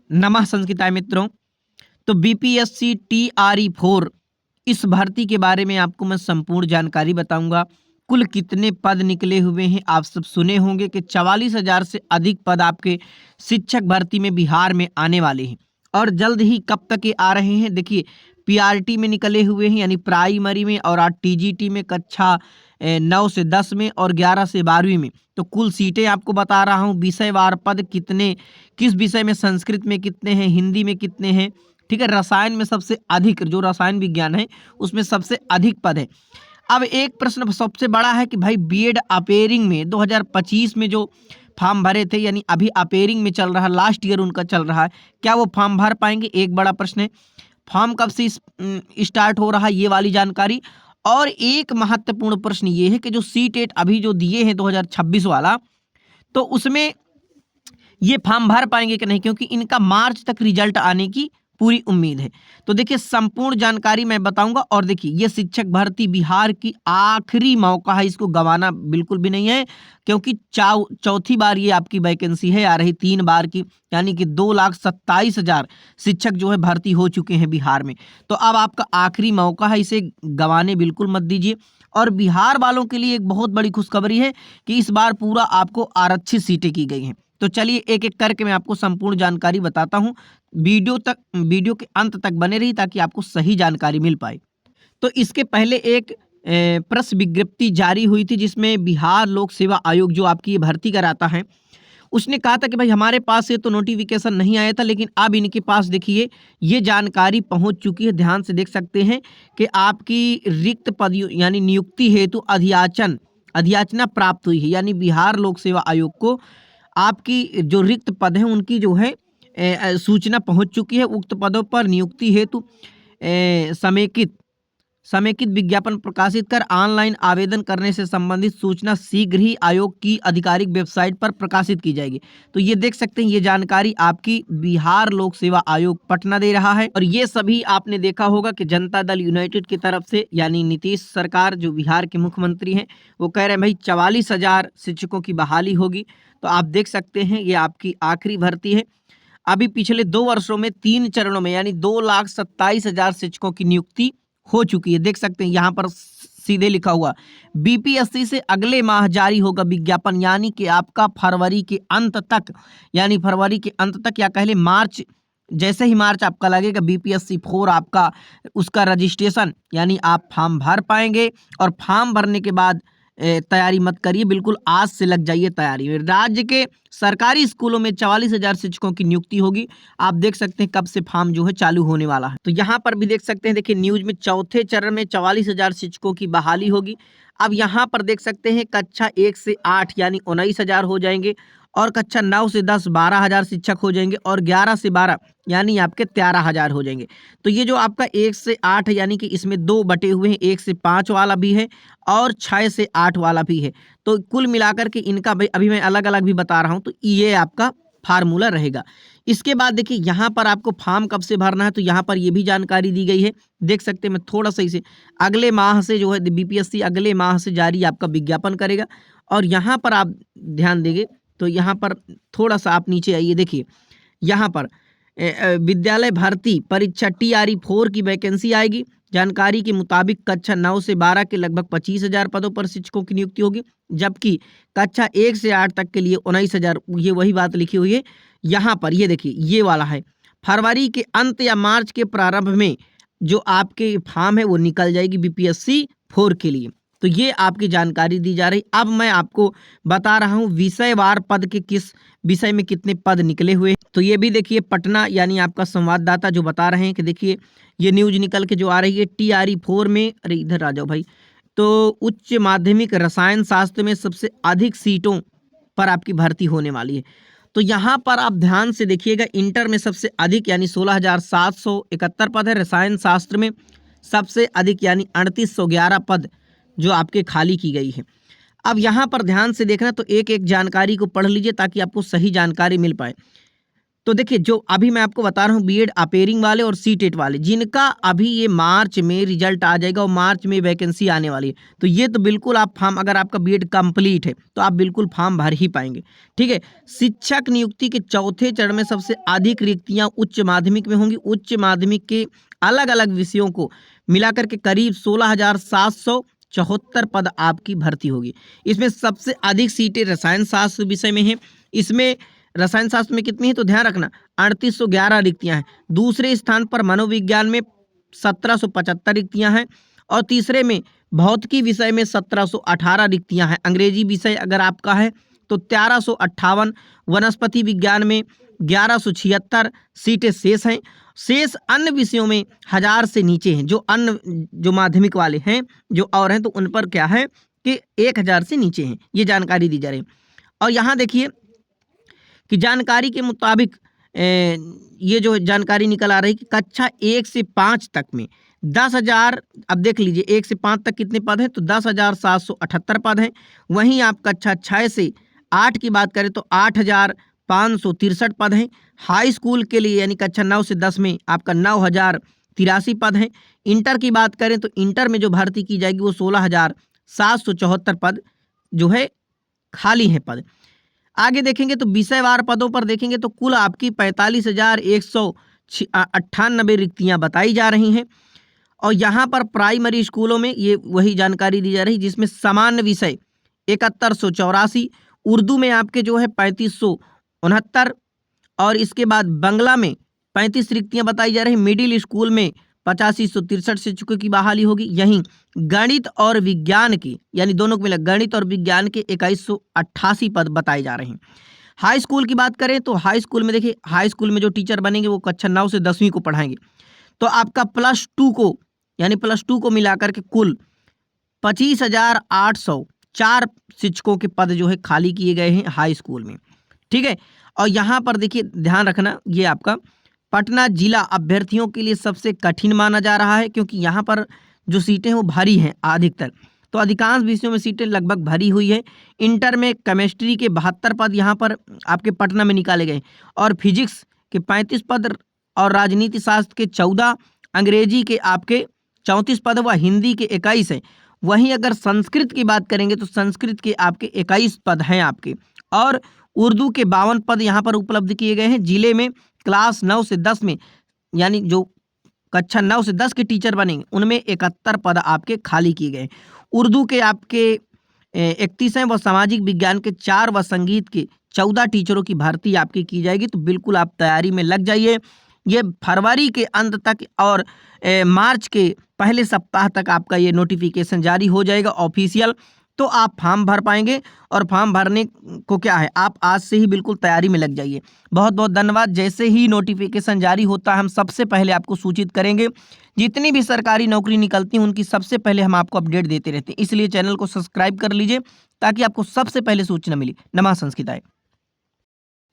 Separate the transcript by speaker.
Speaker 1: नमः संस्कृताय मित्रों। तो बीपीएससी TRE 4 इस भर्ती के बारे में आपको मैं संपूर्ण जानकारी बताऊंगा। कुल कितने पद निकले हुए हैं आप सब सुने होंगे कि 44,000 से अधिक पद आपके शिक्षक भर्ती में बिहार में आने वाले हैं। और जल्द ही कब तक ये आ रहे हैं, देखिए पीआरटी में निकले हुए हैं यानी प्राइमरी में, और आज टीजीटी में कक्षा 9 से 10 में और 11 से 12वीं में। तो कुल सीटें आपको बता रहा हूँ, विषयवार पद कितने, किस विषय में, संस्कृत में कितने हैं, हिंदी में कितने हैं, ठीक है। रसायन में सबसे अधिक, जो रसायन विज्ञान है उसमें सबसे अधिक पद है। अब एक प्रश्न सबसे बड़ा है कि भाई बीएड अपेयरिंग में 2025 में जो फॉर्म भरे थे, यानी अभी अपेयरिंग में चल रहा है, लास्ट ईयर उनका चल रहा है, क्या वो फॉर्म भर पाएंगे? एक बड़ा प्रश्न है। फॉर्म कब से स्टार्ट हो रहा है, ये वाली जानकारी। और एक महत्वपूर्ण प्रश्न ये है कि जो सीटेट अभी जो दिए हैं 2026 वाला, तो उसमें ये फॉर्म भर पाएंगे कि नहीं, क्योंकि इनका मार्च तक रिजल्ट आने की पूरी उम्मीद है। तो देखिए संपूर्ण जानकारी मैं बताऊंगा। और देखिए ये शिक्षक भर्ती बिहार की आखिरी मौका है, इसको गंवाना बिल्कुल भी नहीं है, क्योंकि चौथी बार ये आपकी वैकेंसी है आ रही, 3 बार की, यानी कि 2,27,000 शिक्षक जो है भर्ती हो चुके हैं बिहार में। तो अब आपका आखिरी मौका है, इसे गंवाने बिल्कुल मत दीजिए। और बिहार वालों के लिए एक बहुत बड़ी खुशखबरी है कि इस बार पूरा आपको आरक्षित सीटें की गई हैं। तो चलिए एक एक करके मैं आपको संपूर्ण जानकारी बताता हूं। वीडियो के अंत तक बने रही ताकि आपको सही जानकारी मिल पाए। तो इसके पहले एक प्रेस विज्ञप्ति जारी हुई थी, जिसमें बिहार लोक सेवा आयोग जो आपकी ये भर्ती कराता है, उसने कहा था कि भाई हमारे पास ये तो नोटिफिकेशन नहीं आया था, लेकिन अब इनके पास देखिए ये जानकारी पहुंच चुकी है। ध्यान से देख सकते हैं कि आपकी रिक्त पद यानी नियुक्ति हेतु अधियाचना प्राप्त हुई है, यानी बिहार लोक सेवा आयोग को आपकी जो रिक्त पद हैं उनकी जो है सूचना पहुंच चुकी है। उक्त पदों पर नियुक्ति हेतु समेकित विज्ञापन प्रकाशित कर ऑनलाइन आवेदन करने से संबंधित सूचना शीघ्र ही आयोग की आधिकारिक वेबसाइट पर प्रकाशित की जाएगी। तो ये देख सकते हैं, ये जानकारी आपकी बिहार लोक सेवा आयोग पटना दे रहा है। और ये सभी आपने देखा होगा कि जनता दल यूनाइटेड की तरफ से, यानी नीतीश सरकार जो बिहार के मुख्यमंत्री हैं, वो कह रहे हैं भाई 44,000 शिक्षकों की बहाली होगी। तो आप देख सकते हैं ये आपकी आखिरी भर्ती है। अभी पिछले 2 वर्षों में 3 चरणों में यानी 2,27,000 शिक्षकों की नियुक्ति हो चुकी है। देख सकते हैं यहाँ पर सीधे लिखा हुआ बीपीएससी से अगले माह जारी होगा विज्ञापन, यानी कि आपका फरवरी के अंत तक, यानी फरवरी के अंत तक या कह ले मार्च, जैसे ही मार्च आपका लगेगा बीपीएससी 4 आपका उसका रजिस्ट्रेशन, यानी आप फॉर्म भर पाएंगे। और फॉर्म भरने के बाद तैयारी मत करिए, बिल्कुल आज से लग जाइए तैयारी में। राज्य के सरकारी स्कूलों में 44,000 शिक्षकों की नियुक्ति होगी। आप देख सकते हैं कब से फॉर्म जो है चालू होने वाला है। तो यहाँ पर भी देख सकते हैं, देखिए न्यूज में चौथे चरण में 44,000 शिक्षकों की बहाली होगी। अब यहाँ पर देख सकते हैं कक्षा 1 से 8 यानी 19,000 हो जाएंगे, और कक्षा 9 से 10 12,000 शिक्षक हो जाएंगे, और 11 से 12 यानी आपके 13,000 हो जाएंगे। तो ये जो आपका 1 से 8 यानी कि इसमें 2 बटे हुए हैं, 1 से 5 वाला भी है और 6 से 8 वाला भी है। तो कुल मिलाकर के इनका भाई अभी मैं अलग अलग भी बता रहा हूँ, तो ये आपका फार्मूला रहेगा। इसके बाद देखिए यहाँ पर आपको फॉर्म कब से भरना है, तो यहाँ पर ये भी जानकारी दी गई है। देख सकते हैं, मैं थोड़ा सा इसे अगले माह से जो है बीपीएससी अगले माह से जारी आपका विज्ञापन करेगा। और यहाँ पर आप ध्यान देंगे तो यहाँ पर थोड़ा सा आप नीचे आइए, देखिए यहाँ पर विद्यालय भर्ती परीक्षा TRE 4 की वैकेंसी आएगी। जानकारी के मुताबिक कक्षा 9 से 12 के लगभग 25,000 पदों पर शिक्षकों की नियुक्ति होगी, जबकि कक्षा 1 से 8 तक के लिए 19,000, ये वही बात लिखी हुई है यहाँ पर। ये देखिए ये वाला है, फरवरी के अंत या मार्च के प्रारंभ में जो आपके फॉर्म है वो निकल जाएगी बीपीएससी 4 के लिए। तो ये आपकी जानकारी दी जा रही। अब मैं आपको बता रहा हूँ विषयवार पद के किस विषय में कितने पद निकले हुए। तो ये भी देखिए पटना यानी आपका संवाददाता जो बता रहे हैं कि देखिए ये न्यूज निकल के जो आ रही है TRE 4 में, अरे इधर आ जाओ भाई, तो उच्च माध्यमिक रसायन शास्त्र में सबसे अधिक सीटों पर आपकी भर्ती होने वाली है। तो यहाँ पर आप ध्यान से देखिएगा, इंटर में सबसे अधिक यानी 16,771 पद है, रसायन शास्त्र में सबसे अधिक यानी 3,811 पद जो आपके खाली की गई है। अब यहाँ पर ध्यान से देखना, तो एक एक जानकारी को पढ़ लीजिए ताकि आपको सही जानकारी मिल पाए। तो देखिए जो अभी मैं आपको बता रहा हूँ बीएड अपेयरिंग वाले और सीटेट वाले, जिनका अभी ये मार्च में रिजल्ट आ जाएगा और मार्च में वैकेंसी आने वाली है, तो ये तो बिल्कुल आप फॉर्म, अगर आपका बीएड कंप्लीट है तो आप बिल्कुल फॉर्म भर ही पाएंगे। ठीक है। शिक्षक नियुक्ति के चौथे चरण में सबसे अधिक रिक्तियां उच्च माध्यमिक में होंगी। उच्च माध्यमिक के अलग अलग विषयों को मिलाकर के करीब 16,774 पद आपकी भर्ती होगी। इसमें सबसे अधिक सीटें रसायन शास्त्र विषय में है। इसमें रसायन शास्त्र में कितनी है तो ध्यान रखना 3811 रिक्तियां हैं। दूसरे स्थान पर मनोविज्ञान में 1775 रिक्तियां हैं और तीसरे में भौतिकी विषय में 1718 रिक्तियां हैं। अंग्रेजी विषय अगर आपका है तो 1358, वनस्पति विज्ञान में 1176 सीटें शेष हैं। शेष अन्य विषयों में 1000 से नीचे हैं। जो अन्य जो माध्यमिक वाले हैं जो और हैं तो उन पर क्या है कि 1000 से नीचे हैं। ये जानकारी दी जा रही है। और यहाँ देखिए कि जानकारी के मुताबिक ये जो जानकारी निकल आ रही है कि कक्षा 1 से 5 तक में 10,000, अब देख लीजिए 1 से 5 तक कितने पद हैं तो 10,778 पद हैं। वहीं आप कक्षा 6 से 8 की बात करें तो 8,563 पद हैं। हाई स्कूल के लिए यानी कक्षा 9 से 10 में आपका 9,083 पद हैं। इंटर की बात करें तो इंटर में जो भर्ती की जाएगी वो 16,774 पद जो है खाली हैं पद। आगे देखेंगे तो विषयवार पदों पर देखेंगे तो कुल आपकी 45,198 रिक्तियां बताई जा रही हैं। और यहाँ पर प्राइमरी स्कूलों में ये वही जानकारी दी जा रही है जिसमें सामान्य विषय 7184, उर्दू में आपके जो है 3569 और इसके बाद बंगला में 35 रिक्तियां बताई जा रही हैं। मिडिल स्कूल में 8563 शिक्षकों की बहाली होगी। यहीं गणित और विज्ञान की यानी दोनों को मिला गणित और विज्ञान के 2188 पद बताए जा रहे हैं। हाई स्कूल की बात करें तो हाई स्कूल में देखिए हाई स्कूल में जो टीचर बनेंगे वो कक्षा 9 से 10वीं को पढ़ाएंगे। तो आपका प्लस टू को मिलाकर के कुल 25,804 शिक्षकों के पद जो है खाली किए गए हैं हाई स्कूल में। ठीक है। और यहाँ पर देखिए ध्यान रखना ये आपका पटना जिला अभ्यर्थियों के लिए सबसे कठिन माना जा रहा है क्योंकि यहाँ पर जो सीटें हैं वो भरी हैं अधिकतर। तो अधिकांश विषयों में सीटें लगभग भरी हुई है। इंटर में केमिस्ट्री के 72 पद यहाँ पर आपके पटना में निकाले गए और फिजिक्स के 35 पद और राजनीति शास्त्र के 14, अंग्रेजी के आपके 34 पद व हिंदी के 21 हैं। वहीं अगर संस्कृत की बात करेंगे तो संस्कृत के आपके 21 पद हैं आपके और उर्दू के 52 पद यहाँ पर उपलब्ध किए गए हैं। जिले में क्लास 9 से 10 में यानी जो कक्षा 9 से 10 के टीचर बनेंगे उनमें 71 पद आपके खाली किए गए। उर्दू के आपके 31 हैं व सामाजिक विज्ञान के 4 व संगीत के 14 टीचरों की भर्ती आपकी की जाएगी। तो बिल्कुल आप तैयारी में लग जाइए। ये फरवरी के अंत तक और मार्च के पहले सप्ताह तक आपका ये नोटिफिकेशन जारी हो जाएगा ऑफिशियल। तो आप फॉर्म भर पाएंगे और फॉर्म भरने को क्या है आप आज से ही बिल्कुल तैयारी में लग जाइए। बहुत बहुत धन्यवाद। जैसे ही नोटिफिकेशन जारी होता है हम सबसे पहले आपको सूचित करेंगे। जितनी भी सरकारी नौकरी निकलती हैं उनकी सबसे पहले हम आपको अपडेट देते रहते हैं, इसलिए चैनल को सब्सक्राइब कर लीजिए ताकि आपको सबसे पहले सूचना मिले। नमः संस्कृताय।